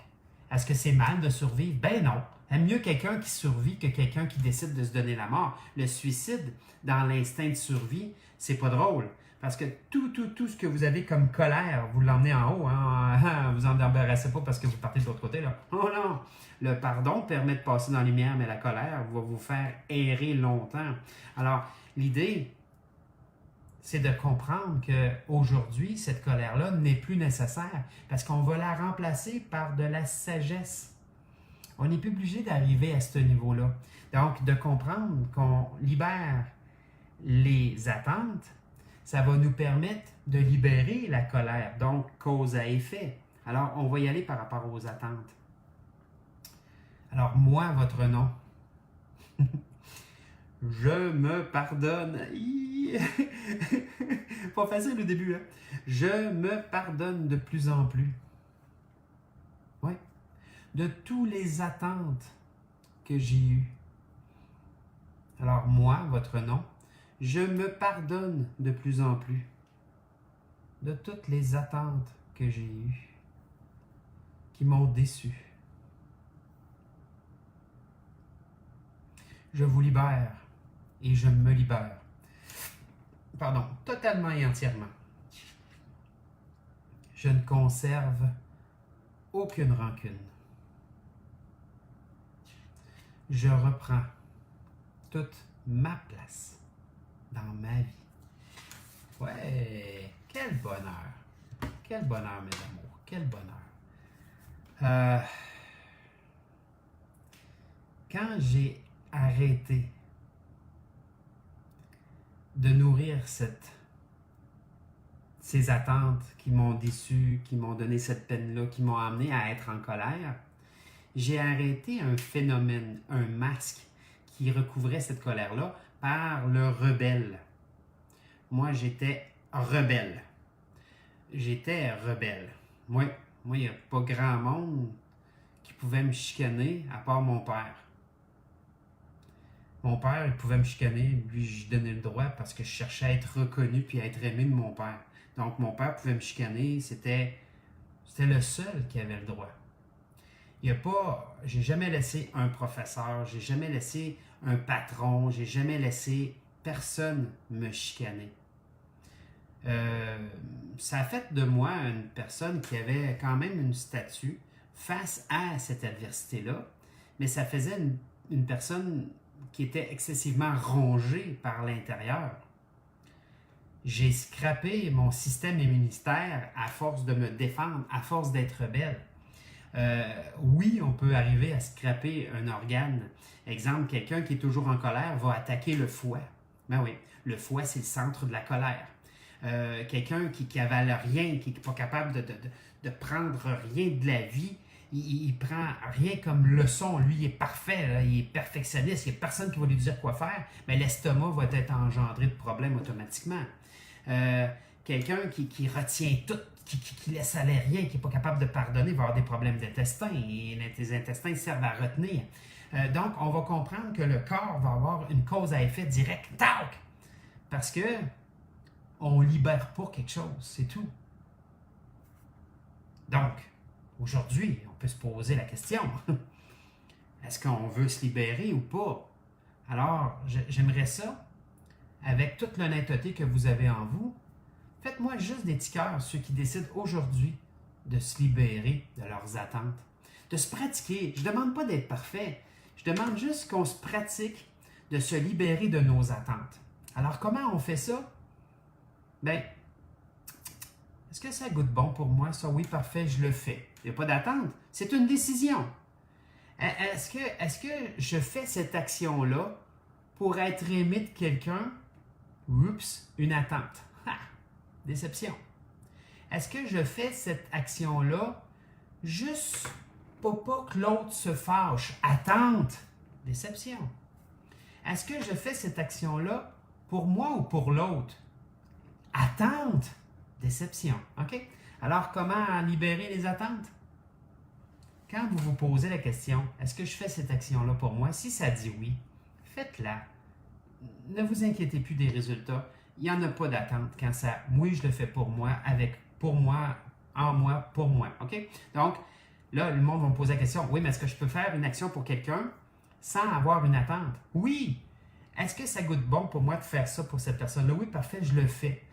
est-ce que c'est mal de survivre? Ben non. Aime mieux quelqu'un qui survit que quelqu'un qui décide de se donner la mort. Le suicide, dans l'instinct de survie, c'est pas drôle. Parce que tout ce que vous avez comme colère, vous l'emmenez en haut. Hein? Vous en embarrassez pas parce que vous partez de l'autre côté, là. Oh non! Le pardon permet de passer dans la lumière, mais la colère va vous faire errer longtemps. Alors, l'idée, c'est de comprendre qu'aujourd'hui, cette colère-là n'est plus nécessaire parce qu'on va la remplacer par de la sagesse. On n'est plus obligé d'arriver à ce niveau-là. Donc, de comprendre qu'on libère les attentes, ça va nous permettre de libérer la colère, donc cause à effet. Alors, on va y aller par rapport aux attentes. Alors, moi, votre nom. Je me pardonne. Pas facile au début, hein? Je me pardonne de plus en plus. Oui. De toutes les attentes que j'ai eues. Alors moi, votre nom, je me pardonne de plus en plus de toutes les attentes que j'ai eues, qui m'ont déçu. Je vous libère et je me libère. Pardon, totalement et entièrement. Je ne conserve aucune rancune. Je reprends toute ma place dans ma vie. Ouais, quel bonheur. Quel bonheur, mes amours. Quel bonheur. Quand j'ai arrêté de nourrir ces attentes qui m'ont déçu, qui m'ont donné cette peine-là, qui m'ont amené à être en colère, j'ai arrêté un phénomène, un masque qui recouvrait cette colère-là par le rebelle. Moi, j'étais rebelle. J'étais rebelle. Moi, il n'y a pas grand monde qui pouvait me chicaner à part mon père. Mon père, il pouvait me chicaner, lui, je donnais le droit parce que je cherchais à être reconnu puis à être aimé de mon père. Donc, mon père pouvait me chicaner, c'était le seul qui avait le droit. J'ai jamais laissé un professeur, j'ai jamais laissé un patron, j'ai jamais laissé personne me chicaner. Ça a fait de moi une personne qui avait quand même une statue face à cette adversité-là, mais ça faisait une personne qui était excessivement rongée par l'intérieur. J'ai scrappé mon système immunitaire à force de me défendre, à force d'être rebelle. Oui, on peut arriver à scraper un organe. Exemple, quelqu'un qui est toujours en colère va attaquer le foie. Ben oui, le foie, c'est le centre de la colère. Quelqu'un qui avale rien, qui n'est pas capable de prendre rien de la vie, il prend rien comme leçon. Lui, il est parfait, là, il est perfectionniste, il n'y a personne qui va lui dire quoi faire, mais l'estomac va être engendré de problèmes automatiquement. Quelqu'un qui retient tout, qui laisse aller rien, qui n'est pas capable de pardonner, va avoir des problèmes d'intestin, et les intestins servent à retenir. Donc, on va comprendre que le corps va avoir une cause à effet direct, tac! Parce que on ne libère pas quelque chose, c'est tout. Donc, aujourd'hui, on peut se poser la question, est-ce qu'on veut se libérer ou pas? Alors, j'aimerais ça avec toute l'honnêteté que vous avez en vous, faites-moi juste des petits cœurs, ceux qui décident aujourd'hui de se libérer de leurs attentes, de se pratiquer. Je ne demande pas d'être parfait, je demande juste qu'on se pratique de se libérer de nos attentes. Alors, comment on fait ça? Bien, est-ce que ça goûte bon pour moi? Ça, oui, parfait, je le fais. Il n'y a pas d'attente, c'est une décision. Est-ce que je fais cette action-là pour être aimé de quelqu'un? Oups, une attente. Ha! Déception. Est-ce que je fais cette action-là juste pour pas que l'autre se fâche? Attente. Déception. Est-ce que je fais cette action-là pour moi ou pour l'autre? Attente. Déception. OK? Alors, comment libérer les attentes? Quand vous vous posez la question, est-ce que je fais cette action-là pour moi? Si ça dit oui, faites-la. Ne vous inquiétez plus des résultats. Il n'y en a pas d'attente quand ça, oui, je le fais pour moi, pour moi, en moi, pour moi. OK? Donc, là, le monde va me poser la question, oui, mais est-ce que je peux faire une action pour quelqu'un sans avoir une attente? Oui! Est-ce que ça goûte bon pour moi de faire ça pour cette personne-là? Oui, parfait, je le fais.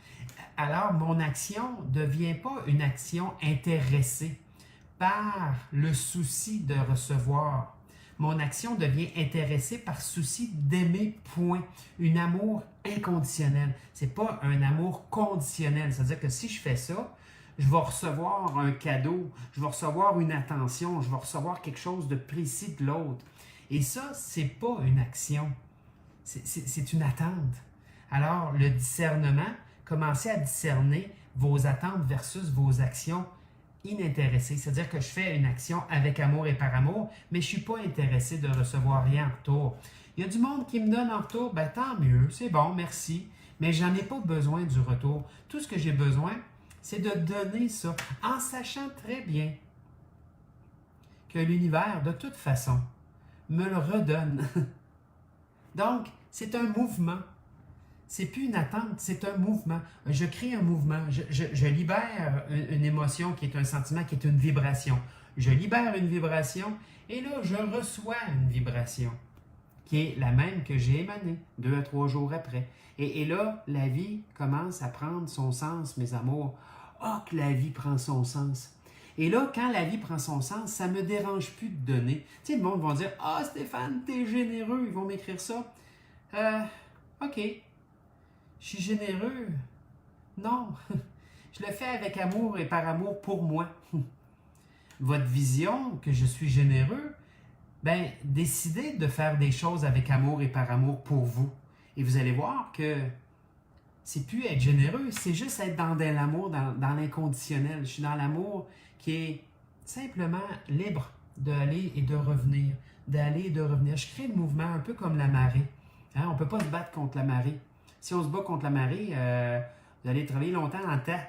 Alors, mon action ne devient pas une action intéressée par le souci de recevoir. Mon action devient intéressée par souci d'aimer, point. Un amour inconditionnel. Ce n'est pas un amour conditionnel. C'est-à-dire que si je fais ça, je vais recevoir un cadeau, je vais recevoir une attention, je vais recevoir quelque chose de précis de l'autre. Et ça, ce n'est pas une action. C'est une attente. Alors, le discernement, commencez à discerner vos attentes versus vos actions inintéressées. C'est-à-dire que je fais une action avec amour et par amour, mais je ne suis pas intéressé de recevoir rien en retour. Il y a du monde qui me donne en retour, ben tant mieux, c'est bon, merci, mais j'en ai pas besoin du retour. Tout ce que j'ai besoin, c'est de donner ça, en sachant très bien que l'univers, de toute façon, me le redonne. Donc, c'est un mouvement. C'est plus une attente, c'est un mouvement. Je crée un mouvement. Je libère une émotion qui est un sentiment, qui est une vibration. Je libère une vibration et là, je reçois une vibration qui est la même que j'ai émanée 2 à 3 jours après. Et là, la vie commence à prendre son sens, mes amours. Ah, que la vie prend son sens. Et là, quand la vie prend son sens, ça ne me dérange plus de donner. Tu sais, le monde va dire « Ah, Stéphane, t'es généreux. » Ils vont m'écrire ça. OK. Je suis généreux. Non. Je le fais avec amour et par amour pour moi. Votre vision que je suis généreux, ben, décidez de faire des choses avec amour et par amour pour vous. Et vous allez voir que c'est plus être généreux, c'est juste être dans l'amour, dans l'inconditionnel. Je suis dans l'amour qui est simplement libre d'aller et de revenir, d'aller et de revenir. Je crée le mouvement un peu comme la marée. Hein? On ne peut pas se battre contre la marée. Si on se bat contre la marée, vous allez travailler longtemps en temps.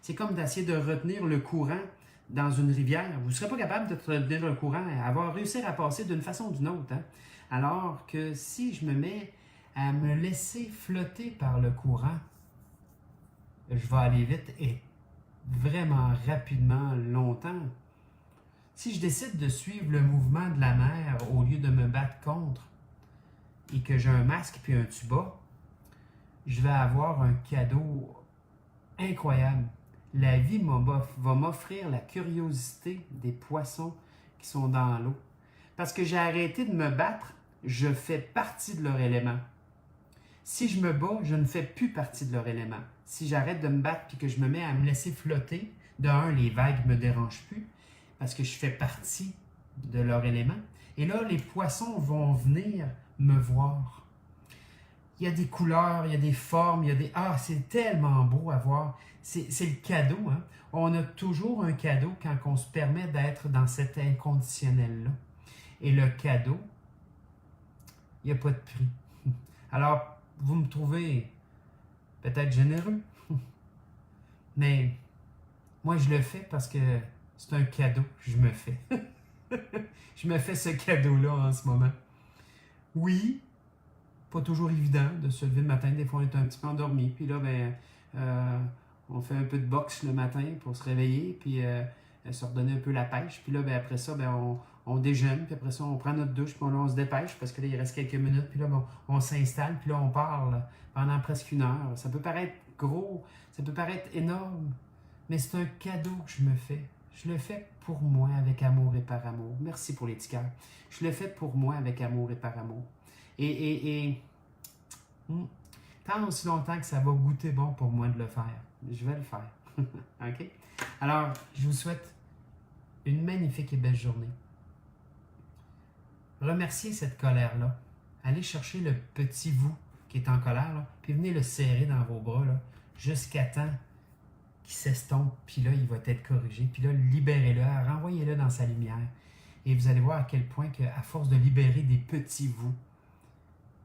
C'est comme d'essayer de retenir le courant dans une rivière. Vous ne serez pas capable de retenir le courant, à réussir à passer d'une façon ou d'une autre. Hein? Alors que si je me mets à me laisser flotter par le courant, je vais aller vite et vraiment rapidement, longtemps. Si je décide de suivre le mouvement de la mer au lieu de me battre contre et que j'ai un masque puis un tuba, je vais avoir un cadeau incroyable. La vie va m'offrir la curiosité des poissons qui sont dans l'eau. Parce que j'ai arrêté de me battre, je fais partie de leur élément. Si je me bats, je ne fais plus partie de leur élément. Si j'arrête de me battre et que je me mets à me laisser flotter, de un, les vagues ne me dérangent plus parce que je fais partie de leur élément. Et là, les poissons vont venir me voir. Il y a des couleurs, il y a des formes, il y a des... Ah, c'est tellement beau à voir. C'est le cadeau. Hein? On a toujours un cadeau quand on se permet d'être dans cet inconditionnel-là. Et le cadeau, il n'y a pas de prix. Alors, vous me trouvez peut-être généreux, mais moi, je le fais parce que c'est un cadeau que je me fais. Je me fais ce cadeau-là en ce moment. Oui, pas toujours évident de se lever le matin. Des fois, on est un petit peu endormi. Puis là, on fait un peu de boxe le matin pour se réveiller, puis se redonner un peu la pêche. Puis là, après ça, on déjeune, puis après ça, on prend notre douche, puis on se dépêche parce que là, il reste quelques minutes, puis là, bon, on s'installe, puis là, on parle pendant presque 1 heure. Ça peut paraître gros, ça peut paraître énorme, mais c'est un cadeau que je me fais. Je le fais pour moi avec amour et par amour. Merci pour les petits cœurs. Je le fais pour moi avec amour et par amour. Tant aussi longtemps que ça va goûter bon pour moi de le faire, je vais le faire. OK? Alors, je vous souhaite une magnifique et belle journée. Remerciez cette colère-là. Allez chercher le petit vous qui est en colère, là, puis venez le serrer dans vos bras là, jusqu'à temps qu'il s'estompe, puis là, il va être corrigé. Puis là, libérez-le, renvoyez-le dans sa lumière. Et vous allez voir à quel point, à force de libérer des petits vous,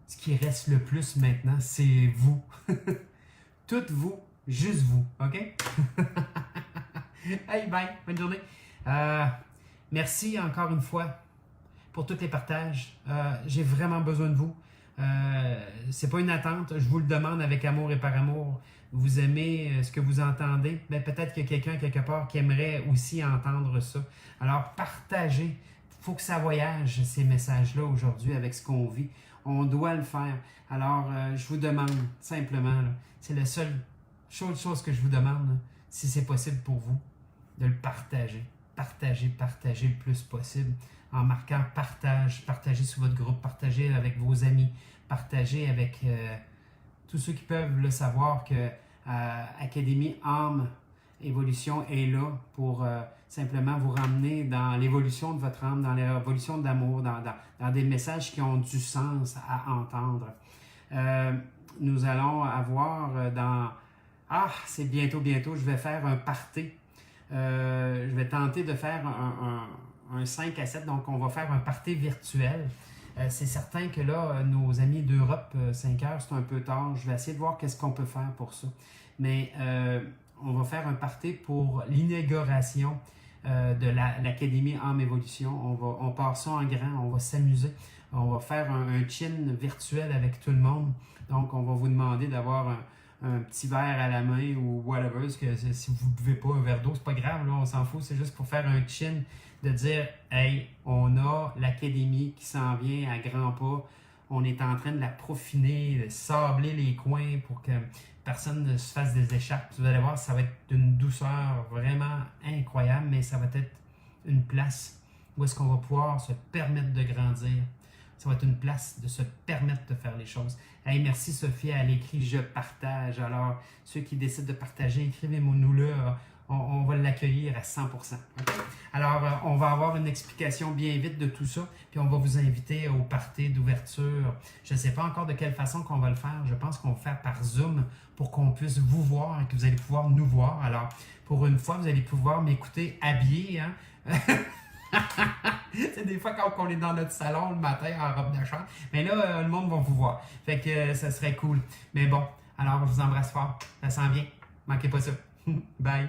ce qui reste le plus maintenant, c'est vous. Toutes vous, juste vous, OK? Hey, bye, bonne journée. Merci encore une fois pour tous les partages. J'ai vraiment besoin de vous. C'est pas une attente, je vous le demande avec amour et par amour. Vous aimez ce que vous entendez, mais peut-être qu'il y a quelqu'un quelque part qui aimerait aussi entendre ça. Alors partagez. Il faut que ça voyage, ces messages-là aujourd'hui avec ce qu'on vit. On doit le faire. Alors, je vous demande simplement, c'est la seule chose que je vous demande, là, si c'est possible pour vous, de le partager. Partagez le plus possible en marquant partage. Partagez sur votre groupe, partagez avec vos amis, partagez avec tous ceux qui peuvent le savoir que Académie Âme Évolution est là pour simplement vous ramener dans l'évolution de votre âme, dans l'évolution d'amour, dans des messages qui ont du sens à entendre. Nous allons avoir c'est bientôt, je vais faire un party. Je vais tenter de faire un 5 à 7, donc on va faire un party virtuel. C'est certain que là, nos amis d'Europe, 5 heures, c'est un peu tard. Je vais essayer de voir qu'est-ce qu'on peut faire pour ça. Mais on va faire un party pour l'inauguration de l'Académie Âme Évolution. On part ça en grand, on va s'amuser. On va faire un chin virtuel avec tout le monde. Donc, on va vous demander d'avoir un petit verre à la main ou whatever. Parce que si vous ne buvez pas un verre d'eau, c'est pas grave, là, on s'en fout. C'est juste pour faire un chin, de dire « Hey, on a l'Académie qui s'en vient à grands pas. On est en train de la profiner, de sabler les coins pour que personne ne se fasse des échappes. » Vous allez voir, ça va être d'une douceur vraiment incroyable, mais ça va être une place où est-ce qu'on va pouvoir se permettre de grandir. Ça va être une place de se permettre de faire les choses. Hey, merci Sophie, elle écrit « Je partage ». Alors, ceux qui décident de partager, écrivez-nous-le. On va l'accueillir à 100%. Okay? Alors, on va avoir une explication bien vite de tout ça, puis on va vous inviter au party d'ouverture. Je ne sais pas encore de quelle façon qu'on va le faire. Je pense qu'on va le faire par Zoom pour qu'on puisse vous voir et que vous allez pouvoir nous voir. Alors, pour une fois, vous allez pouvoir m'écouter habillé, hein? C'est des fois quand on est dans notre salon le matin en robe de chambre. Mais là, le monde va vous voir. Fait que ça serait cool. Mais bon, alors je vous embrasse fort. Ça s'en vient. Manquez pas ça. Bye.